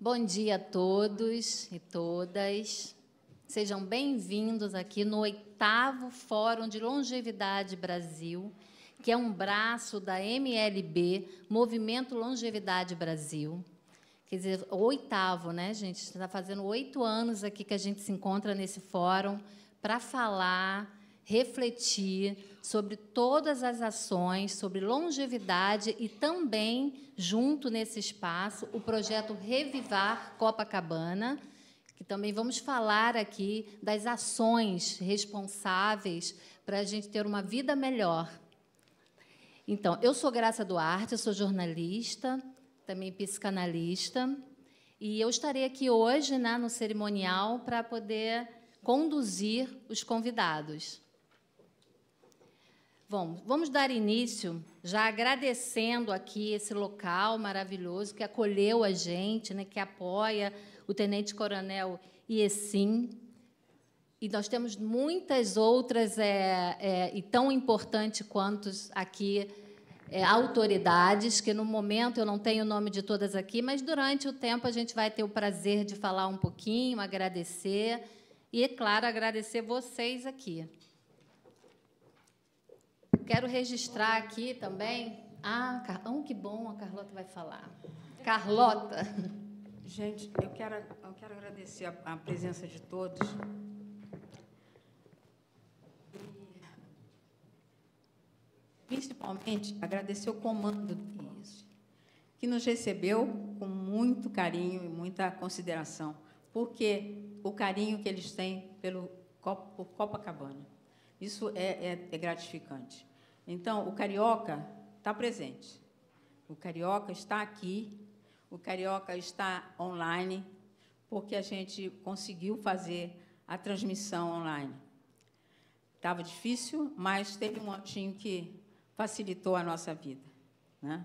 Bom dia a todos e todas. Sejam bem-vindos aqui no 8º Fórum de Longevidade Brasil, que é um braço da MLB, Movimento Longevidade Brasil. Quer dizer, o 8º, né, gente? Está fazendo 8 anos aqui que a gente se encontra nesse fórum para falar, refletir sobre todas as ações, sobre longevidade e também, junto nesse espaço, o projeto Revivar Copacabana, que também vamos falar aqui das ações responsáveis para a gente ter uma vida melhor. Então, eu sou Graça Duarte, eu sou jornalista, também psicanalista, e eu estarei aqui hoje, né, no cerimonial para poder conduzir os convidados. Bom, vamos dar início já agradecendo aqui esse local maravilhoso que acolheu a gente, né, que apoia o Tenente-Coronel Iecim. E nós temos muitas outras, e tão importantes quanto aqui, autoridades, que, no momento, eu não tenho o nome de todas aqui, mas, durante o tempo, a gente vai ter o prazer de falar um pouquinho, agradecer, e, é claro, agradecer vocês aqui. Quero registrar aqui também... que bom, a Carlota vai falar. Carlota. Gente, eu quero agradecer a presença de todos. Principalmente, agradecer o comando do IES, que nos recebeu com muito carinho e muita consideração, porque o carinho que eles têm por Copacabana. Isso é gratificante. Então, o Carioca está presente. O Carioca está aqui. O Carioca está online, porque a gente conseguiu fazer a transmissão online. Estava difícil, mas teve um anjinho que facilitou a nossa vida, né?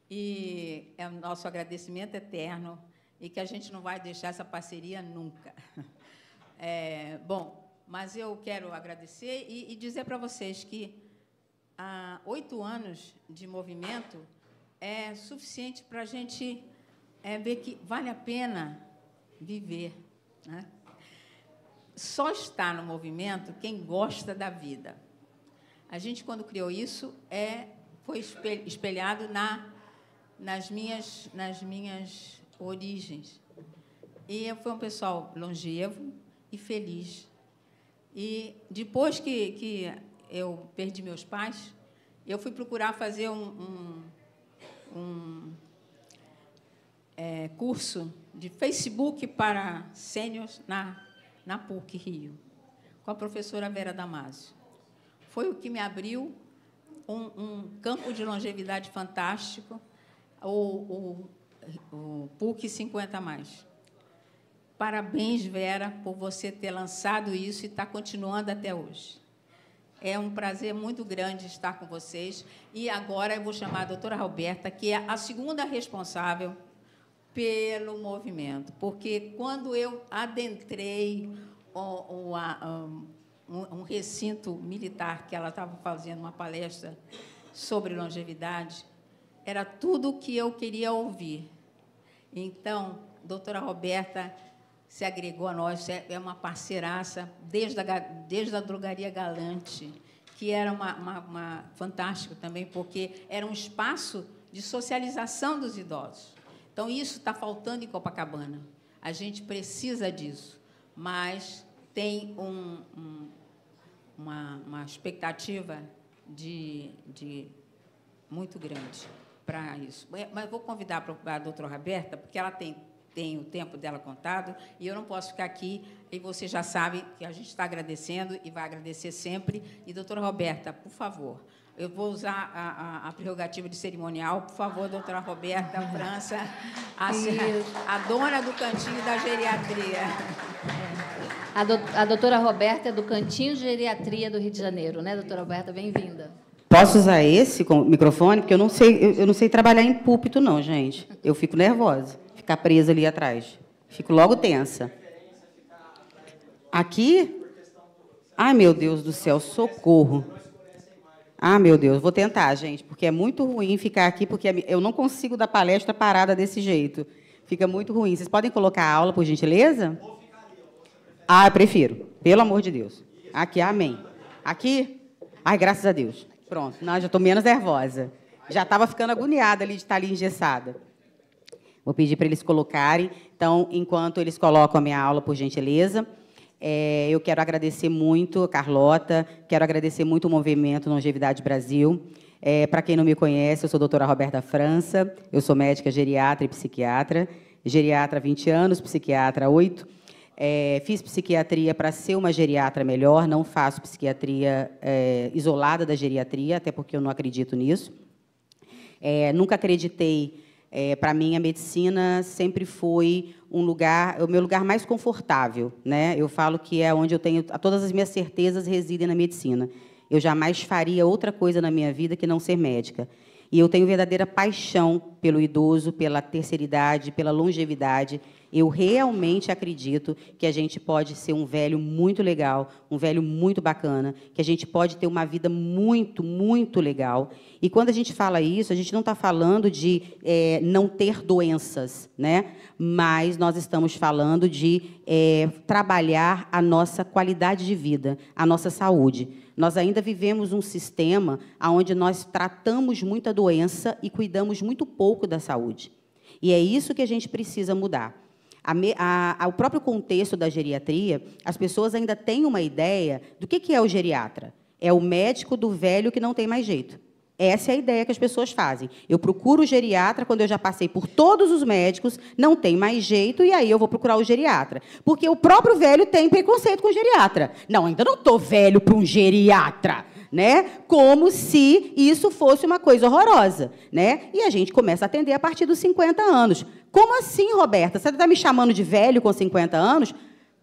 E é o nosso agradecimento eterno e que a gente não vai deixar essa parceria nunca. Bom, mas eu quero agradecer e dizer para vocês que 8 anos de movimento é suficiente para a gente ver que vale a pena viver, né? Só está no movimento quem gosta da vida. A gente, quando criou isso, foi espelhado nas minhas origens. E foi um pessoal longevo e feliz. E, depois que eu perdi meus pais, eu fui procurar fazer um curso de Facebook para sêniors na PUC Rio, com a professora Vera Damasio. Foi o que me abriu um campo de longevidade fantástico, o PUC 50+. Parabéns, Vera, por você ter lançado isso e estar continuando até hoje. É um prazer muito grande estar com vocês. E agora eu vou chamar a doutora Roberta, que é a segunda responsável pelo movimento, porque, quando eu adentrei um recinto militar, que ela estava fazendo uma palestra sobre longevidade, era tudo o que eu queria ouvir. Então, a doutora Roberta se agregou a nós, é uma parceiraça, desde a Drogaria Galante, que era uma fantástica também, porque era um espaço de socialização dos idosos. Então, isso está faltando em Copacabana. A gente precisa disso, mas tem uma expectativa muito grande para isso. Mas vou convidar a doutora Roberta, porque ela tem o tempo dela contado, e eu não posso ficar aqui, e você já sabe que a gente está agradecendo e vai agradecer sempre. E, doutora Roberta, por favor, eu vou usar a prerrogativa de cerimonial. Por favor, doutora Roberta França, a dona do Cantinho da Geriatria. A doutora Roberta é do Cantinho Geriatria do Rio de Janeiro, né, doutora Roberta? Bem-vinda. Posso usar esse microfone? Porque eu não sei trabalhar em púlpito, não, gente. Eu fico nervosa, ficar presa ali atrás. Fico logo tensa. Aqui? Ai, meu Deus do céu, socorro. Ah, meu Deus, vou tentar, gente, porque é muito ruim ficar aqui, porque eu não consigo dar palestra parada desse jeito. Fica muito ruim. Vocês podem colocar a aula, por gentileza? Ah, eu prefiro. Pelo amor de Deus. Aqui, amém. Aqui? Ai, graças a Deus. Pronto. Não, já estou menos nervosa. Já estava ficando agoniada ali de estar ali engessada. Vou pedir para eles colocarem. Então, enquanto eles colocam a minha aula, por gentileza, eu quero agradecer muito a Carlota, quero agradecer muito o Movimento Longevidade Brasil. Para quem não me conhece, eu sou a doutora Roberta França, eu sou médica geriatra e psiquiatra, geriatra há 20 anos, psiquiatra há 8. Fiz psiquiatria para ser uma geriatra melhor, não faço psiquiatria isolada da geriatria, até porque eu não acredito nisso. Nunca acreditei. Para mim, a medicina sempre foi o meu lugar mais confortável, né? Eu falo que é onde eu tenho todas as minhas certezas residem na medicina. Eu jamais faria outra coisa na minha vida que não ser médica. E eu tenho verdadeira paixão pelo idoso, pela terceira idade, pela longevidade. Eu realmente acredito que a gente pode ser um velho muito legal, um velho muito bacana, que a gente pode ter uma vida muito, muito legal. E quando a gente fala isso, a gente não está falando de não ter doenças, né? Mas nós estamos falando de trabalhar a nossa qualidade de vida, a nossa saúde. Nós ainda vivemos um sistema onde nós tratamos muita doença e cuidamos muito pouco da saúde. E é isso que a gente precisa mudar. O próprio contexto da geriatria, as pessoas ainda têm uma ideia do que é o geriatra. É o médico do velho que não tem mais jeito. Essa é a ideia que as pessoas fazem. Eu procuro o geriatra quando eu já passei por todos os médicos, não tem mais jeito, e aí eu vou procurar o geriatra. Porque o próprio velho tem preconceito com o geriatra. Não, ainda não estou velho para um geriatra, né? Como se isso fosse uma coisa horrorosa, né? E a gente começa a atender a partir dos 50 anos. Como assim, Roberta? Você está me chamando de velho com 50 anos?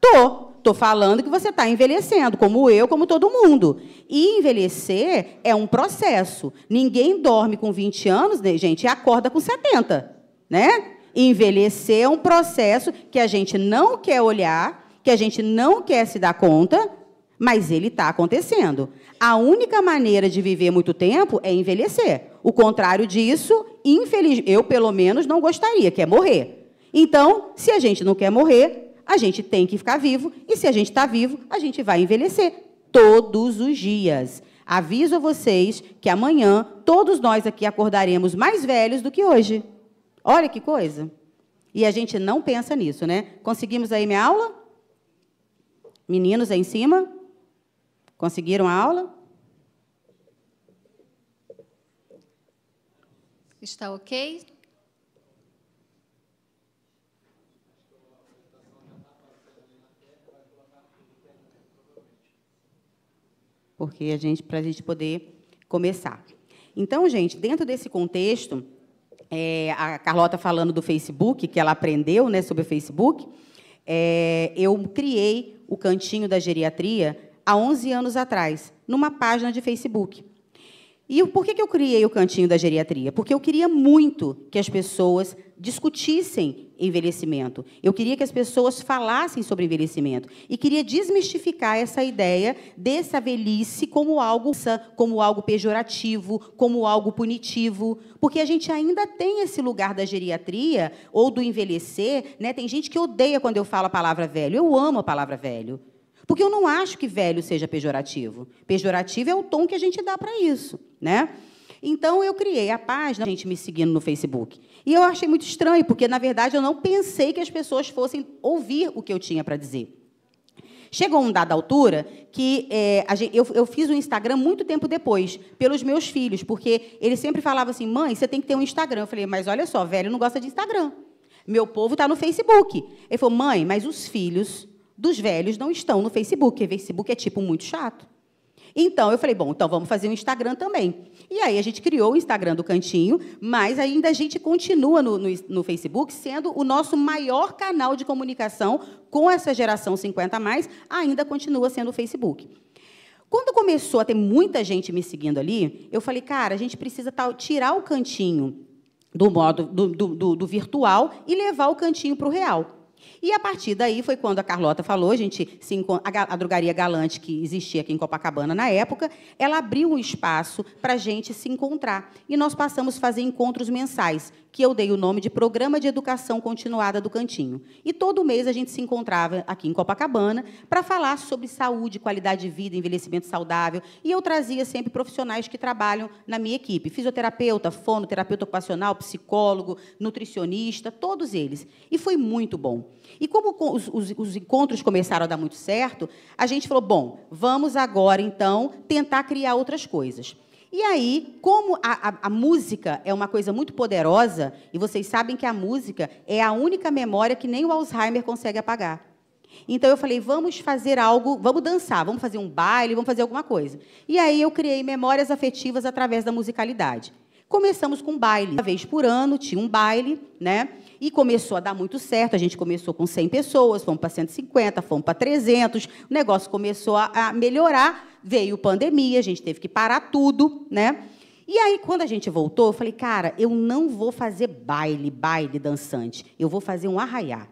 Estou falando que você está envelhecendo, como eu, como todo mundo. E envelhecer é um processo. Ninguém dorme com 20 anos, né, gente, e acorda com 70. Né? Envelhecer é um processo que a gente não quer olhar, que a gente não quer se dar conta, mas ele está acontecendo. A única maneira de viver muito tempo é envelhecer. O contrário disso, infelizmente, eu, pelo menos, não gostaria, que é morrer. Então, se a gente não quer morrer, a gente tem que ficar vivo, e se a gente está vivo, a gente vai envelhecer todos os dias. Aviso a vocês que amanhã todos nós aqui acordaremos mais velhos do que hoje. Olha que coisa. E a gente não pensa nisso, né? Conseguimos aí minha aula? Meninos aí em cima? Conseguiram a aula? Está ok? Porque para a gente poder começar. Então, gente, dentro desse contexto, a Carlota falando do Facebook, que ela aprendeu, né, sobre o Facebook, eu criei o Cantinho da Geriatria há 11 anos atrás, numa página de Facebook. E por que eu criei o Cantinho da Geriatria? Porque eu queria muito que as pessoas discutissem envelhecimento. Eu queria que as pessoas falassem sobre envelhecimento. E queria desmistificar essa ideia dessa velhice como algo pejorativo, como algo punitivo. Porque a gente ainda tem esse lugar da geriatria ou do envelhecer. Né? Tem gente que odeia quando eu falo a palavra velho. Eu amo a palavra velho. Porque eu não acho que velho seja pejorativo. Pejorativo é o tom que a gente dá para isso, né? Então, eu criei a página, a gente me seguindo no Facebook. E eu achei muito estranho, porque, na verdade, eu não pensei que as pessoas fossem ouvir o que eu tinha para dizer. Chegou uma dada altura que eu fiz o Instagram muito tempo depois, pelos meus filhos, porque eles sempre falavam assim, mãe, você tem que ter um Instagram. Eu falei, mas olha só, velho não gosta de Instagram. Meu povo está no Facebook. Ele falou, mãe, mas os filhos dos velhos não estão no Facebook, porque o Facebook é tipo muito chato. Então, eu falei, bom, então vamos fazer um Instagram também. E aí a gente criou o Instagram do Cantinho, mas ainda a gente continua no Facebook sendo o nosso maior canal de comunicação com essa geração 50+, ainda continua sendo o Facebook. Quando começou a ter muita gente me seguindo ali, eu falei, cara, a gente precisa tirar o Cantinho do modo do virtual e levar o Cantinho para o real. E, a partir daí, foi quando a Carlota falou, a Drogaria Galante, que existia aqui em Copacabana na época, ela abriu um espaço para a gente se encontrar. E nós passamos a fazer encontros mensais, que eu dei o nome de Programa de Educação Continuada do Cantinho. E todo mês a gente se encontrava aqui em Copacabana para falar sobre saúde, qualidade de vida, envelhecimento saudável. E eu trazia sempre profissionais que trabalham na minha equipe. Fisioterapeuta, fonoterapeuta ocupacional, psicólogo, nutricionista, todos eles. E foi muito bom. E como os encontros começaram a dar muito certo, a gente falou, bom, vamos agora, então, tentar criar outras coisas. E aí, como a música é uma coisa muito poderosa, e vocês sabem que a música é a única memória que nem o Alzheimer consegue apagar. Então, eu falei, vamos fazer algo, vamos dançar, vamos fazer um baile, vamos fazer alguma coisa. E aí, eu criei memórias afetivas através da musicalidade. Começamos com baile. Uma vez por ano, tinha um baile, né? E começou a dar muito certo. A gente começou com 100 pessoas, fomos para 150, fomos para 300. O negócio começou a melhorar. Veio pandemia, a gente teve que parar tudo, né? E aí, quando a gente voltou, eu falei, cara, eu não vou fazer baile dançante. Eu vou fazer um arraiá.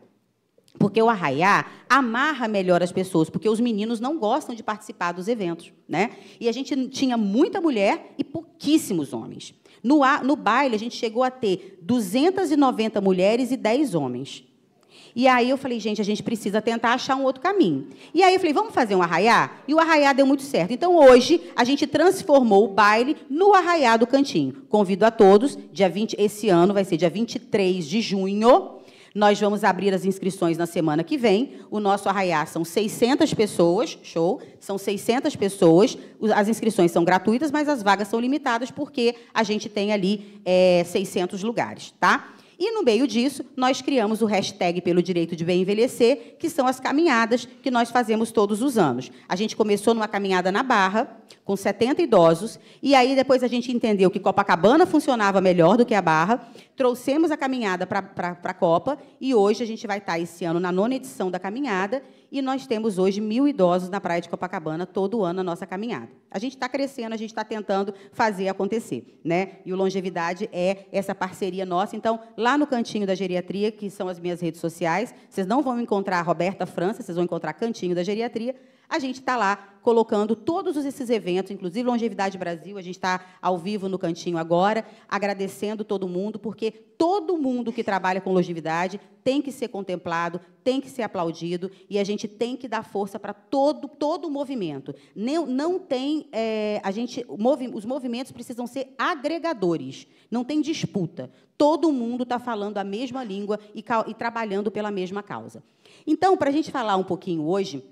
Porque o arraiá amarra melhor as pessoas, porque os meninos não gostam de participar dos eventos, né? E a gente tinha muita mulher e pouquíssimos homens. No baile, a gente chegou a ter 290 mulheres e 10 homens. E aí eu falei, gente, a gente precisa tentar achar um outro caminho. E aí eu falei, vamos fazer um arraiá? E o arraiá deu muito certo. Então, hoje, a gente transformou o baile no arraiá do Cantinho. Convido a todos, esse ano vai ser dia 23 de junho. Nós vamos abrir as inscrições na semana que vem. O nosso arraiá são 600 pessoas, show, são 600 pessoas. As inscrições são gratuitas, mas as vagas são limitadas, porque a gente tem ali 600 lugares, tá? E, no meio disso, nós criamos o hashtag Pelo Direito de Bem Envelhecer, que são as caminhadas que nós fazemos todos os anos. A gente começou numa caminhada na Barra, com 70 idosos, e aí depois a gente entendeu que Copacabana funcionava melhor do que a Barra, trouxemos a caminhada para a Copa, e hoje a gente vai estar, esse ano, na 9ª edição da caminhada, e nós temos hoje 1.000 idosos na Praia de Copacabana, todo ano, a nossa caminhada. A gente está crescendo, a gente está tentando fazer acontecer, né? E o Longevidade é essa parceria nossa. Então, lá no Cantinho da Geriatria, que são as minhas redes sociais, vocês não vão encontrar a Roberta França, vocês vão encontrar Cantinho da Geriatria. A gente está lá colocando todos esses eventos, inclusive Longevidade Brasil, a gente está ao vivo no Cantinho agora, agradecendo todo mundo, porque todo mundo que trabalha com longevidade tem que ser contemplado, tem que ser aplaudido, e a gente tem que dar força para todo o movimento. Não tem, os movimentos precisam ser agregadores, não tem disputa. Todo mundo está falando a mesma língua e trabalhando pela mesma causa. Então, para a gente falar um pouquinho hoje,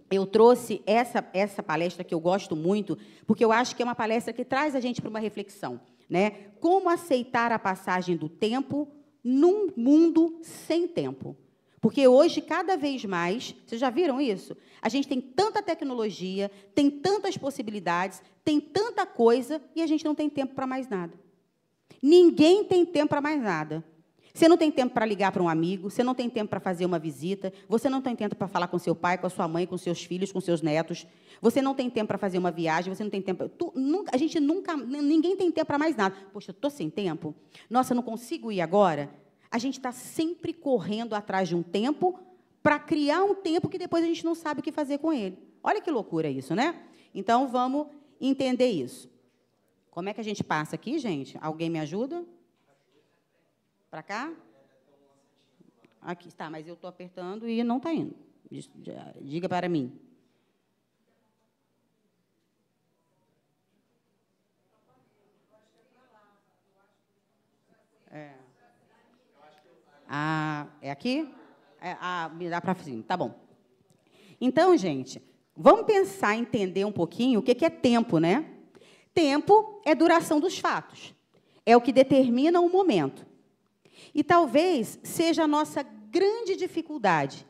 eu trouxe essa palestra que eu gosto muito, porque eu acho que é uma palestra que traz a gente para uma reflexão, né? Como aceitar a passagem do tempo num mundo sem tempo. Porque hoje, cada vez mais, vocês já viram isso? A gente tem tanta tecnologia, tem tantas possibilidades, tem tanta coisa, e a gente não tem tempo para mais nada. Ninguém tem tempo para mais nada. Você não tem tempo para ligar para um amigo, você não tem tempo para fazer uma visita, você não tem tempo para falar com seu pai, com a sua mãe, com seus filhos, com seus netos, você não tem tempo para fazer uma viagem, você não tem tempo... Ninguém tem tempo para mais nada. Poxa, eu estou sem tempo? Nossa, eu não consigo ir agora? A gente está sempre correndo atrás de um tempo para criar um tempo que depois a gente não sabe o que fazer com ele. Olha que loucura isso, né? Então, vamos entender isso. Como é que a gente passa aqui, gente? Alguém me ajuda? Para cá? Aqui está, mas eu estou apertando e não está indo. Diga para mim. É aqui? Me dá para cima. Tá bom. Então, gente, vamos pensar, entender um pouquinho o que é tempo, né? Tempo é duração dos fatos. É o que determina o momento. E talvez seja a nossa grande dificuldade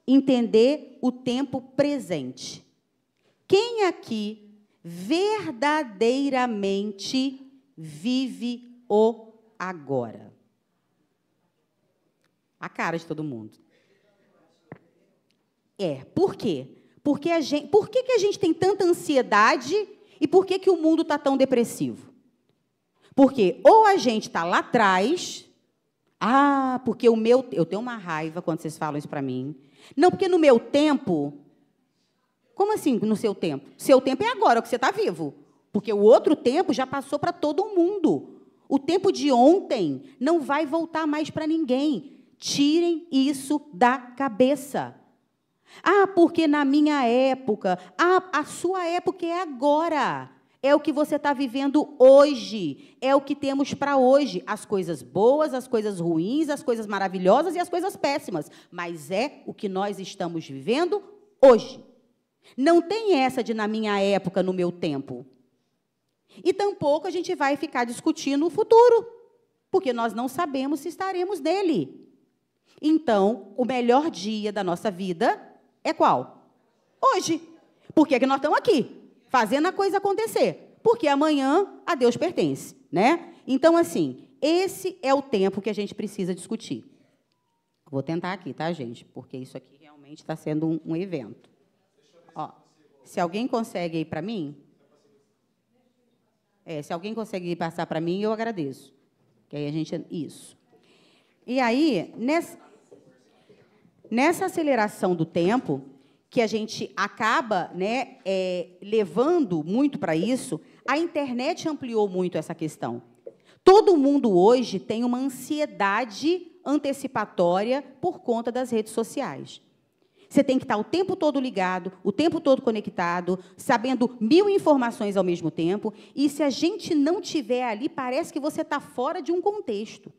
entender o tempo presente. Quem aqui verdadeiramente vive o agora? A cara de todo mundo. Por quê? Por que a gente tem tanta ansiedade e por que o mundo está tão depressivo? Porque ou a gente está lá atrás... porque eu tenho uma raiva quando vocês falam isso para mim. Não, porque no meu tempo... Como assim, no seu tempo? Seu tempo é agora, que você está vivo. Porque o outro tempo já passou para todo mundo. O tempo de ontem não vai voltar mais para ninguém. Tirem isso da cabeça. Ah, porque na minha época. Ah, a sua época é agora. É o que você está vivendo hoje. É o que temos para hoje. As coisas boas, as coisas ruins, as coisas maravilhosas e as coisas péssimas. Mas é o que nós estamos vivendo hoje. Não tem essa de na minha época, no meu tempo. E tampouco a gente vai ficar discutindo o futuro, porque nós não sabemos se estaremos nele. Então, o melhor dia da nossa vida é qual? Hoje. Por que nós estamos aqui? Fazendo a coisa acontecer. Porque amanhã a Deus pertence, né? Então, assim, esse é o tempo que a gente precisa discutir. Vou tentar aqui, tá, gente? Porque isso aqui realmente está sendo um evento. Ó, se alguém consegue ir para mim... se alguém consegue passar para mim, eu agradeço. Que aí a gente... Isso. E aí, nessa aceleração do tempo, que a gente acaba, né, levando muito para isso, a internet ampliou muito essa questão. Todo mundo hoje tem uma ansiedade antecipatória por conta das redes sociais. Você tem que estar o tempo todo ligado, o tempo todo conectado, sabendo 1000 informações ao mesmo tempo, e se a gente não tiver ali, parece que você está fora de um contexto.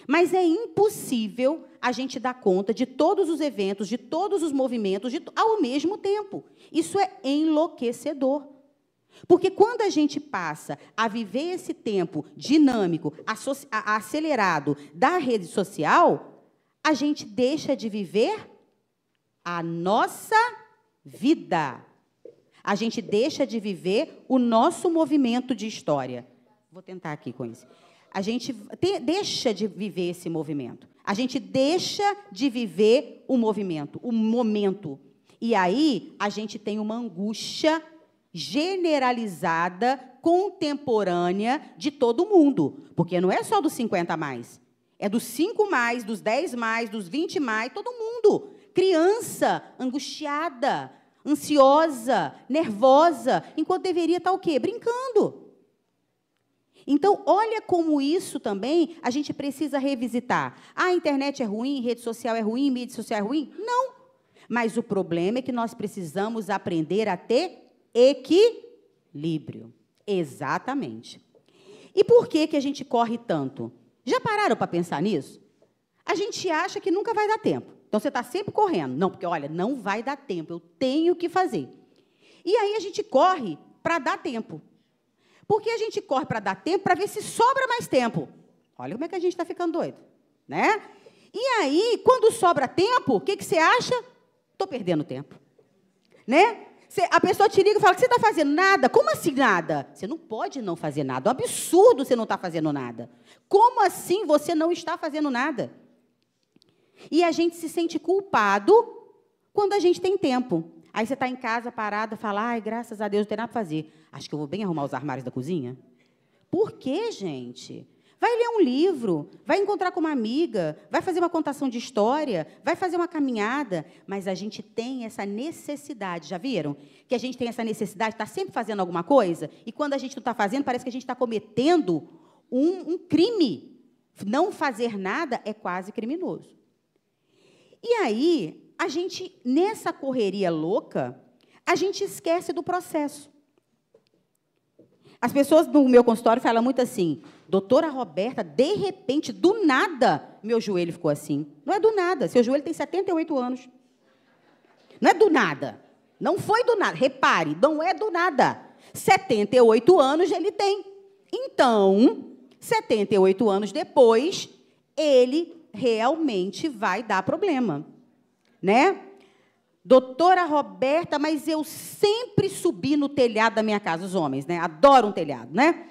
Mas é impossível a gente dar conta de todos os eventos, de todos os movimentos, ao mesmo tempo. Isso é enlouquecedor. Porque quando a gente passa a viver esse tempo dinâmico, acelerado da rede social, a gente deixa de viver a nossa vida. A gente deixa de viver o nosso movimento de história. Vou tentar aqui com isso. A gente deixa de viver esse movimento. A gente deixa de viver o movimento, o momento. E aí, a gente tem uma angústia generalizada, contemporânea de todo mundo. Porque não é só dos 50 mais. É dos 5 mais, dos 10 mais, dos 20 mais, todo mundo. Criança, angustiada, ansiosa, nervosa, enquanto deveria estar o quê? Brincando. Então, olha como isso também a gente precisa revisitar. Ah, a internet é ruim, rede social é ruim, mídia social é ruim? Não. Mas o problema é que nós precisamos aprender a ter equilíbrio. Exatamente. E por que a gente corre tanto? Já pararam para pensar nisso? A gente acha que nunca vai dar tempo. Então, você está sempre correndo. Não, porque, olha, não vai dar tempo, eu tenho que fazer. E aí a gente corre para dar tempo. Porque a gente corre para dar tempo, para ver se sobra mais tempo. Olha como é que a gente está ficando doido, né? E aí, quando sobra tempo, o que você acha? Estou perdendo tempo. Né? A pessoa te liga e fala que você está fazendo nada. Como assim nada? Você não pode não fazer nada. É um absurdo você não estar fazendo nada. Como assim você não está fazendo nada? E a gente se sente culpado quando a gente tem tempo. Aí você está em casa, parada, fala, ai, graças a Deus, não tem nada para fazer. Acho que eu vou bem arrumar os armários da cozinha. Por quê, gente? Vai ler um livro, vai encontrar com uma amiga, vai fazer uma contação de história, vai fazer uma caminhada. Mas a gente tem essa necessidade, já viram? Que a gente tem essa necessidade de estar sempre fazendo alguma coisa, e quando a gente não está fazendo, parece que a gente está cometendo um crime. Não fazer nada é quase criminoso. E aí, a gente, nessa correria louca, a gente esquece do processo. As pessoas no meu consultório falam muito assim, doutora Roberta, de repente, do nada, meu joelho ficou assim. Não é do nada, seu joelho tem 78 anos. Não é do nada. Não foi do nada. Repare, não é do nada. 78 anos ele tem. Então, 78 anos depois, ele realmente vai dar problema, né? Doutora Roberta, mas eu sempre subi no telhado da minha casa, os homens, né? Adoram um telhado, né?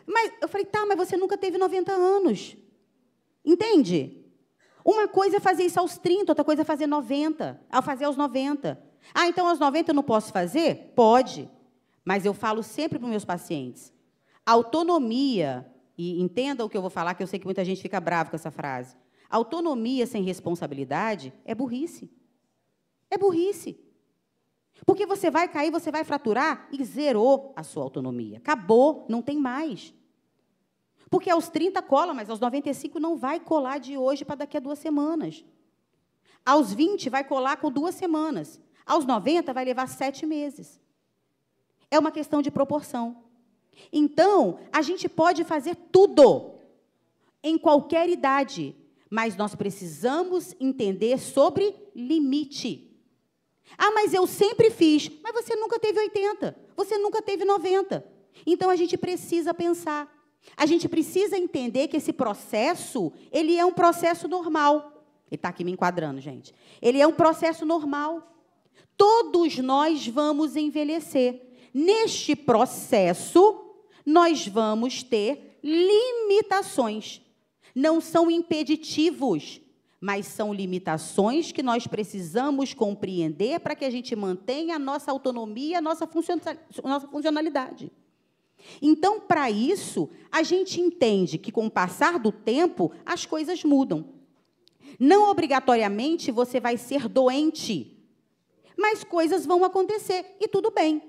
Mas eu falei, tá, mas você nunca teve 90 anos. Entende? Uma coisa é fazer isso aos 30, outra coisa é fazer 90, ao fazer aos 90. Ah, então aos 90 eu não posso fazer? Pode. Mas eu falo sempre para os meus pacientes, autonomia, e entenda o que eu vou falar, que eu sei que muita gente fica brava com essa frase. Autonomia sem responsabilidade é burrice. É burrice. Porque você vai cair, você vai fraturar e zerou a sua autonomia. Acabou, não tem mais. Porque aos 30 cola, mas aos 95 não vai colar de hoje para daqui a 2 semanas. Aos 20 vai colar com 2 semanas. Aos 90 vai levar 7 meses. É uma questão de proporção. Então, a gente pode fazer tudo, em qualquer idade, mas nós precisamos entender sobre limite. Ah, mas eu sempre fiz. Mas você nunca teve 80, você nunca teve 90. Então, a gente precisa pensar. A gente precisa entender que esse processo, ele é um processo normal. Ele está aqui me enquadrando, gente. Ele é um processo normal. Todos nós vamos envelhecer. Neste processo, nós vamos ter limitações. Não são impeditivos, mas são limitações que nós precisamos compreender para que a gente mantenha a nossa autonomia, a nossa funcionalidade. Então, para isso, a gente entende que, com o passar do tempo, as coisas mudam. Não obrigatoriamente você vai ser doente, mas coisas vão acontecer, e tudo bem.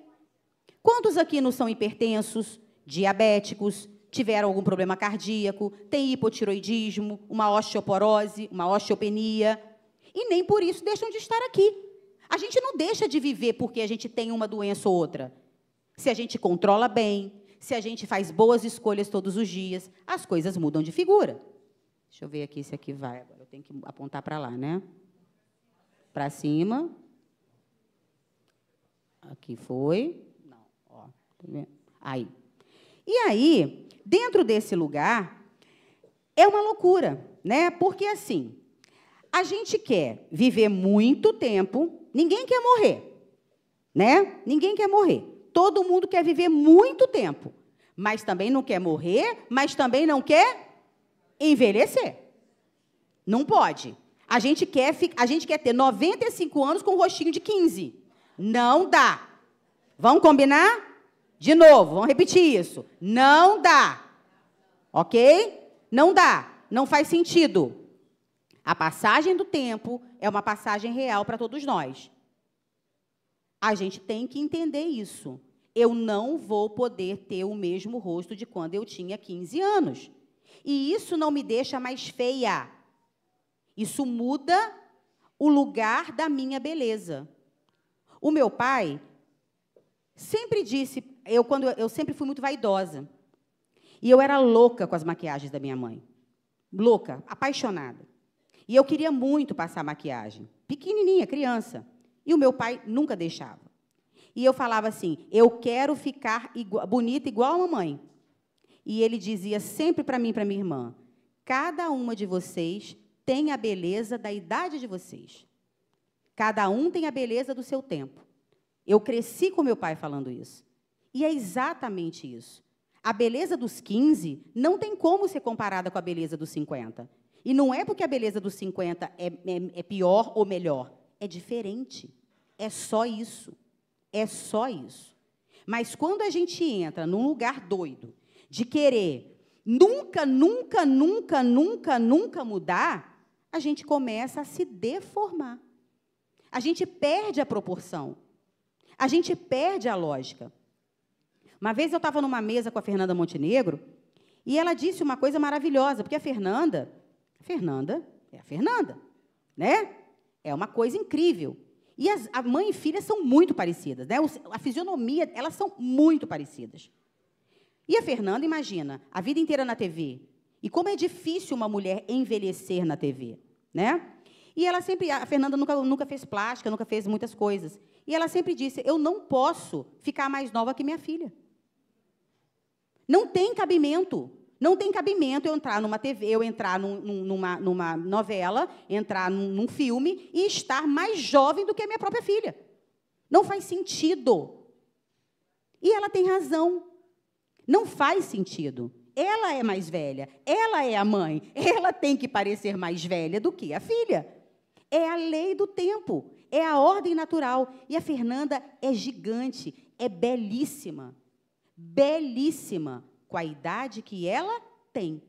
Quantos aqui não são hipertensos, diabéticos, tiveram algum problema cardíaco, têm hipotiroidismo, uma osteoporose, uma osteopenia, e nem por isso deixam de estar aqui. A gente não deixa de viver porque a gente tem uma doença ou outra. Se a gente controla bem, se a gente faz boas escolhas todos os dias, as coisas mudam de figura. Deixa eu ver aqui se aqui vai. Agora eu tenho que apontar para lá, né? Para cima. Aqui foi. Não, ó. Tá vendo? Aí. E aí, dentro desse lugar, é uma loucura, né? Porque, assim, a gente quer viver muito tempo, ninguém quer morrer, né? Ninguém quer morrer. Todo mundo quer viver muito tempo, mas também não quer morrer, mas também não quer envelhecer. Não pode. A gente quer ter 95 anos com um rostinho de 15. Não dá. Vamos combinar? De novo, vamos repetir isso. Não dá. Ok? Não dá. Não faz sentido. A passagem do tempo é uma passagem real para todos nós. A gente tem que entender isso. Eu não vou poder ter o mesmo rosto de quando eu tinha 15 anos. E isso não me deixa mais feia. Isso muda o lugar da minha beleza. O meu pai sempre disse, eu sempre fui muito vaidosa. E eu era louca com as maquiagens da minha mãe. Louca, apaixonada. E eu queria muito passar maquiagem. Pequenininha, criança. E o meu pai nunca deixava. E eu falava assim, eu quero ficar bonita igual a mamãe. E ele dizia sempre para mim e para minha irmã, cada uma de vocês tem a beleza da idade de vocês. Cada um tem a beleza do seu tempo. Eu cresci com meu pai falando isso. E é exatamente isso. A beleza dos 15 não tem como ser comparada com a beleza dos 50. E não é porque a beleza dos 50 é pior ou melhor. É diferente. É só isso. É só isso. Mas quando a gente entra num lugar doido de querer nunca mudar, a gente começa a se deformar. A gente perde a proporção. A gente perde a lógica. Uma vez eu estava numa mesa com a Fernanda Montenegro e ela disse uma coisa maravilhosa, porque a Fernanda é a Fernanda, né? É uma coisa incrível. E a mãe e filha são muito parecidas, né? A fisionomia, elas são muito parecidas. E a Fernanda, imagina, a vida inteira na TV. E como é difícil uma mulher envelhecer na TV, né? E a Fernanda nunca fez plástica, nunca fez muitas coisas. E ela sempre disse, eu não posso ficar mais nova que minha filha. Não tem cabimento. Não tem cabimento eu entrar numa TV, eu entrar numa novela, entrar num filme e estar mais jovem do que a minha própria filha. Não faz sentido. E ela tem razão. Não faz sentido. Ela é mais velha, ela é a mãe, ela tem que parecer mais velha do que a filha. É a lei do tempo, é a ordem natural. E a Fernanda é gigante, é belíssima. Belíssima, com a idade que ela tem.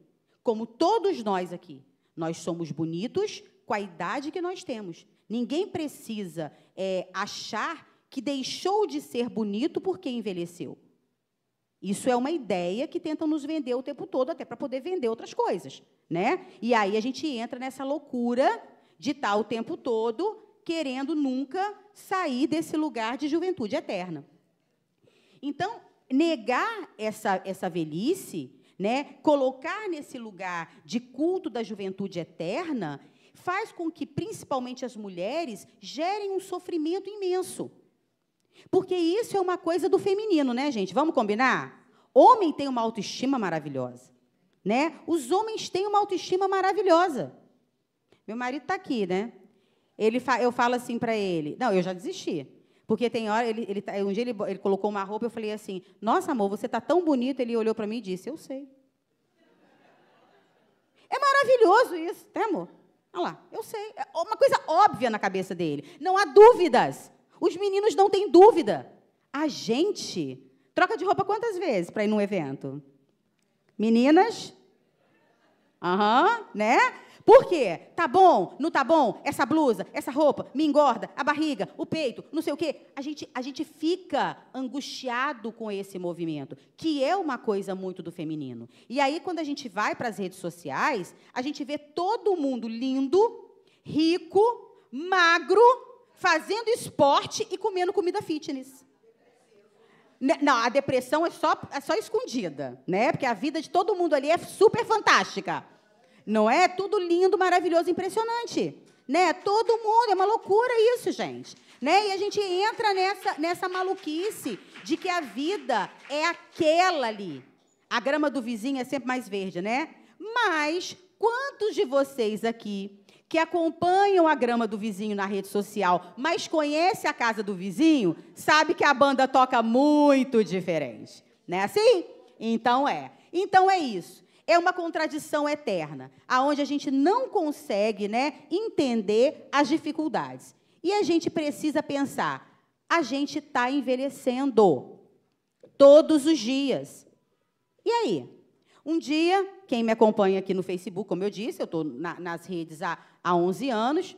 Como todos nós aqui. Nós somos bonitos com a idade que nós temos. Ninguém precisa achar que deixou de ser bonito porque envelheceu. Isso é uma ideia que tentam nos vender o tempo todo, até para poder vender outras coisas, né? E aí a gente entra nessa loucura de estar o tempo todo querendo nunca sair desse lugar de juventude eterna. Então, negar essa velhice, né, colocar nesse lugar de culto da juventude eterna, faz com que, principalmente as mulheres, gerem um sofrimento imenso. Porque isso é uma coisa do feminino, né, gente? Vamos combinar? Homem tem uma autoestima maravilhosa, né? Os homens têm uma autoestima maravilhosa. Meu marido está aqui, né? Eu falo assim para ele, não, eu já desisti. Porque tem hora, um dia ele colocou uma roupa, eu falei assim, nossa, amor, você está tão bonito. Ele olhou para mim e disse, eu sei. É maravilhoso isso, né, amor? Olha lá, eu sei. É uma coisa óbvia na cabeça dele. Não há dúvidas. Os meninos não têm dúvida. A gente troca de roupa quantas vezes para ir num evento? Meninas? Né? Por quê? Tá bom? Não tá bom? Essa blusa, essa roupa, me engorda, a barriga, o peito, não sei o quê. A gente fica angustiado com esse movimento, que é uma coisa muito do feminino. E aí, quando a gente vai para as redes sociais, a gente vê todo mundo lindo, rico, magro, fazendo esporte e comendo comida fitness. Não, a depressão é só escondida, né? Porque a vida de todo mundo ali é super fantástica. Não é? Tudo lindo, maravilhoso, impressionante. Né? Todo mundo, é uma loucura isso, gente. Né? E a gente entra nessa maluquice de que a vida é aquela ali. A grama do vizinho é sempre mais verde, né? Mas quantos de vocês aqui que acompanham a grama do vizinho na rede social, mas conhecem a casa do vizinho, sabe que a banda toca muito diferente? Não é assim? Então é isso. É uma contradição eterna, aonde a gente não consegue, né, entender as dificuldades. E a gente precisa pensar, a gente está envelhecendo todos os dias. E aí? Um dia, quem me acompanha aqui no Facebook, como eu disse, eu estou nas redes há 11 anos,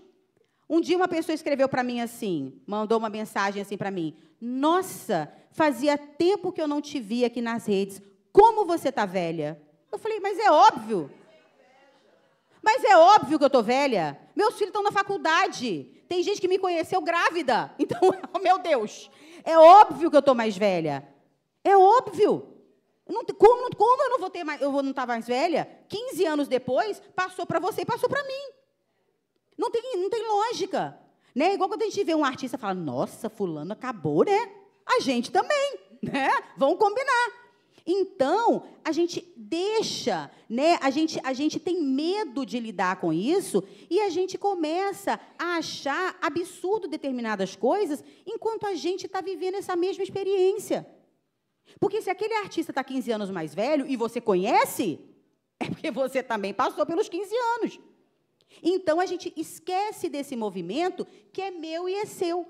um dia uma pessoa escreveu para mim assim, mandou uma mensagem assim para mim, nossa, fazia tempo que eu não te vi aqui nas redes, como você está velha? Eu falei, mas é óbvio. Mas é óbvio que eu estou velha. Meus filhos estão na faculdade. Tem gente que me conheceu grávida. Então, oh, meu Deus, é óbvio que eu estou mais velha. É óbvio. Como eu não vou ter mais, eu não estar mais velha? 15 anos depois, passou para você e passou para mim. Não tem lógica. Né? Igual quando a gente vê um artista e fala, nossa, fulano acabou, né? A gente também. Né? Vamos combinar. Então, a gente deixa, né? A gente tem medo de lidar com isso e a gente começa a achar absurdo determinadas coisas enquanto a gente está vivendo essa mesma experiência. Porque se aquele artista está 15 anos mais velho e você conhece, é porque você também passou pelos 15 anos. Então, a gente esquece desse movimento que é meu e é seu.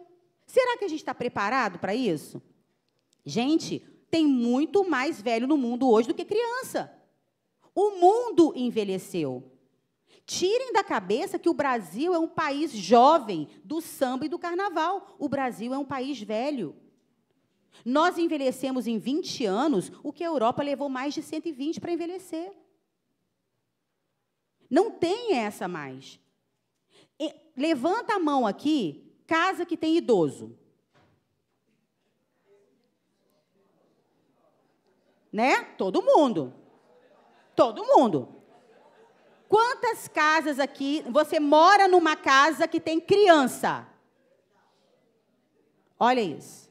Será que a gente está preparado para isso? Gente, tem muito mais velho no mundo hoje do que criança. O mundo envelheceu. Tirem da cabeça que o Brasil é um país jovem do samba e do carnaval. O Brasil é um país velho. Nós envelhecemos em 20 anos o que a Europa levou mais de 120 para envelhecer. Não tem essa mais. Levanta a mão aqui, casa que tem idoso. Né? Todo mundo. Todo mundo. Quantas casas aqui, você mora numa casa que tem criança? Olha isso.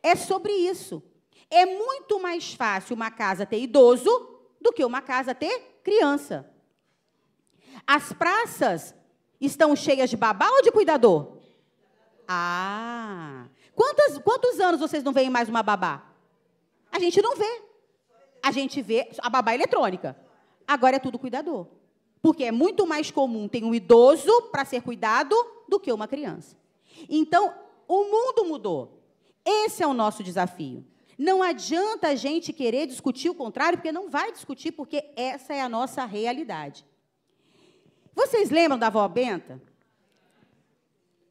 É sobre isso. É muito mais fácil uma casa ter idoso do que uma casa ter criança. As praças estão cheias de babá ou de cuidador? Ah! Quantos anos vocês não veem mais uma babá? A gente não vê. A gente vê a babá eletrônica. Agora é tudo cuidador. Porque é muito mais comum ter um idoso para ser cuidado do que uma criança. Então, o mundo mudou. Esse é o nosso desafio. Não adianta a gente querer discutir o contrário, porque não vai discutir, porque essa é a nossa realidade. Vocês lembram da avó Benta?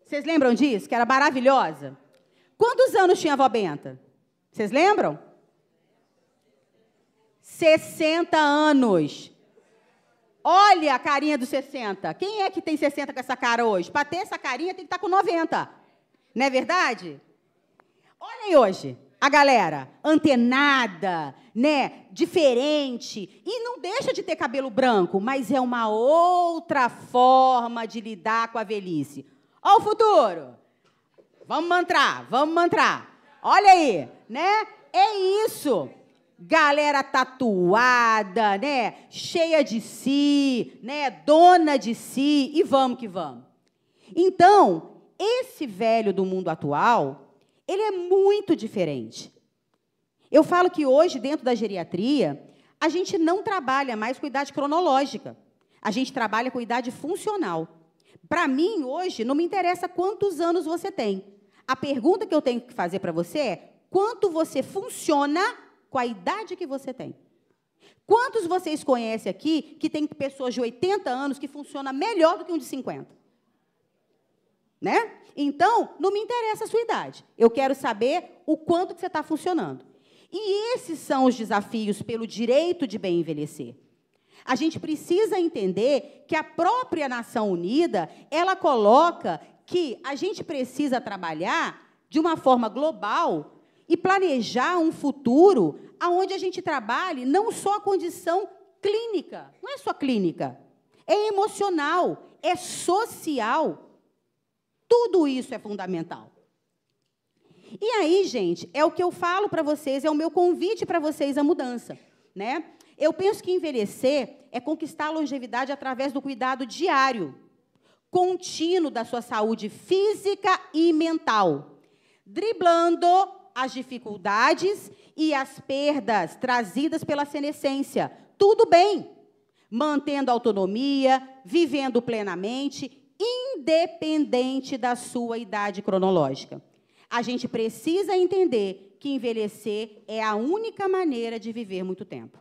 Vocês lembram disso? Que era maravilhosa? Quantos anos tinha a avó Benta? Vocês lembram? 60 anos. Olha a carinha dos 60. Quem é que tem 60 com essa cara hoje? Para ter essa carinha tem que estar com 90. Não é verdade? Olhem hoje a galera antenada, né, diferente, e não deixa de ter cabelo branco, mas é uma outra forma de lidar com a velhice. Olha o futuro. Vamos mantrar, vamos mantrar. Olha aí, né? É isso. Galera tatuada, né, cheia de si, né, dona de si, e vamos que vamos. Então, esse velho do mundo atual, ele é muito diferente. Eu falo que hoje, dentro da geriatria, a gente não trabalha mais com idade cronológica. A gente trabalha com idade funcional. Para mim, hoje, não me interessa quantos anos você tem. A pergunta que eu tenho que fazer para você é quanto você funciona com a idade que você tem. Quantos vocês conhecem aqui que tem pessoas de 80 anos que funcionam melhor do que um de 50? Né? Então, não me interessa a sua idade. Eu quero saber o quanto que você está funcionando. E esses são os desafios pelo direito de bem envelhecer. A gente precisa entender que a própria Nação Unida, ela coloca que a gente precisa trabalhar de uma forma global e planejar um futuro onde a gente trabalhe não só a condição clínica, não é só clínica, é emocional, é social. Tudo isso é fundamental. E aí, gente, é o que eu falo para vocês, é o meu convite para vocês à mudança, né? Eu penso que envelhecer é conquistar a longevidade através do cuidado diário, contínuo da sua saúde física e mental, driblando as dificuldades e as perdas trazidas pela senescência. Tudo bem, mantendo a autonomia, vivendo plenamente, independente da sua idade cronológica. A gente precisa entender que envelhecer é a única maneira de viver muito tempo.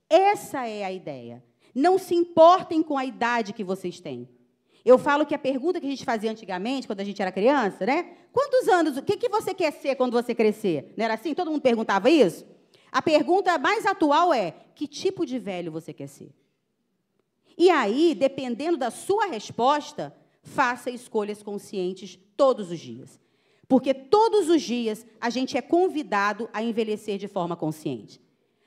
Essa é a ideia. Não se importem com a idade que vocês têm. Eu falo que a pergunta que a gente fazia antigamente, quando a gente era criança, né? Quantos anos, o que você quer ser quando você crescer? Não era assim? Todo mundo perguntava isso? A pergunta mais atual é, que tipo de velho você quer ser? E aí, dependendo da sua resposta, faça escolhas conscientes todos os dias. Porque todos os dias a gente é convidado a envelhecer de forma consciente.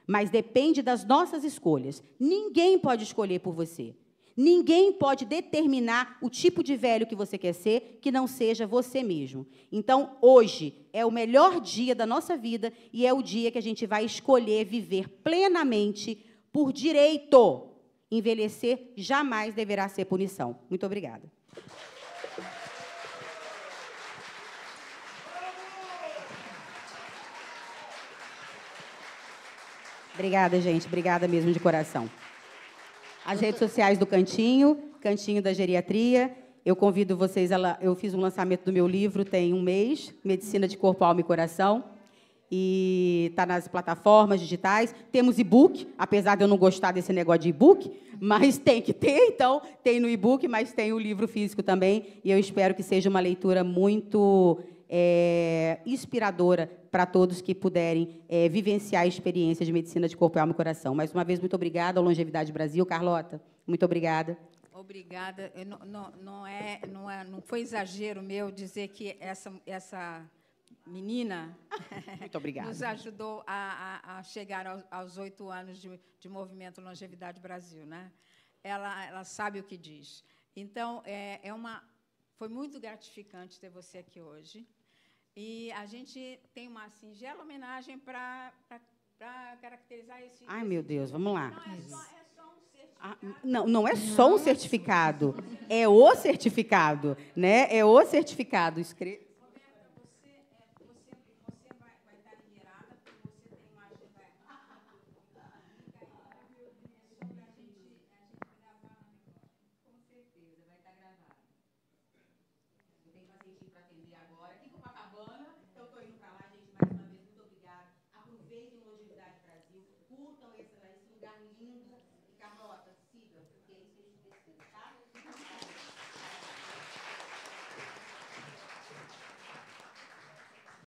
Mas depende das nossas escolhas. Ninguém pode escolher por você. Ninguém pode determinar o tipo de velho que você quer ser, que não seja você mesmo. Então, hoje é o melhor dia da nossa vida e é o dia que a gente vai escolher viver plenamente por direito. Envelhecer jamais deverá ser punição. Muito obrigada. Obrigada, gente. Obrigada mesmo de coração. As redes sociais do Cantinho, Cantinho da Geriatria. Eu convido vocês, eu fiz um lançamento do meu livro tem um mês, Medicina de Corpo, Alma e Coração. E está nas plataformas digitais. Temos e-book, apesar de eu não gostar desse negócio de e-book, mas tem que ter, então, tem no e-book, mas tem o livro físico também, e eu espero que seja uma leitura muito inspiradora para todos que puderem vivenciar a experiência de medicina de corpo, alma e coração. Mais uma vez, muito obrigada ao Longevidade Brasil. Carlota, muito obrigada. Obrigada. Não foi exagero meu dizer que essa menina muito obrigada. nos ajudou a chegar aos 8 anos de movimento Longevidade Brasil, né? Ela sabe o que diz. Então, foi muito gratificante ter você aqui hoje. E a gente tem uma singela homenagem para caracterizar esse... Ai, meu Deus, vamos lá. Não é só um certificado. É o certificado, né? É o certificado. Aproveitem o Longevidade Brasil, curtam esse lugar lindo. E, Carlota,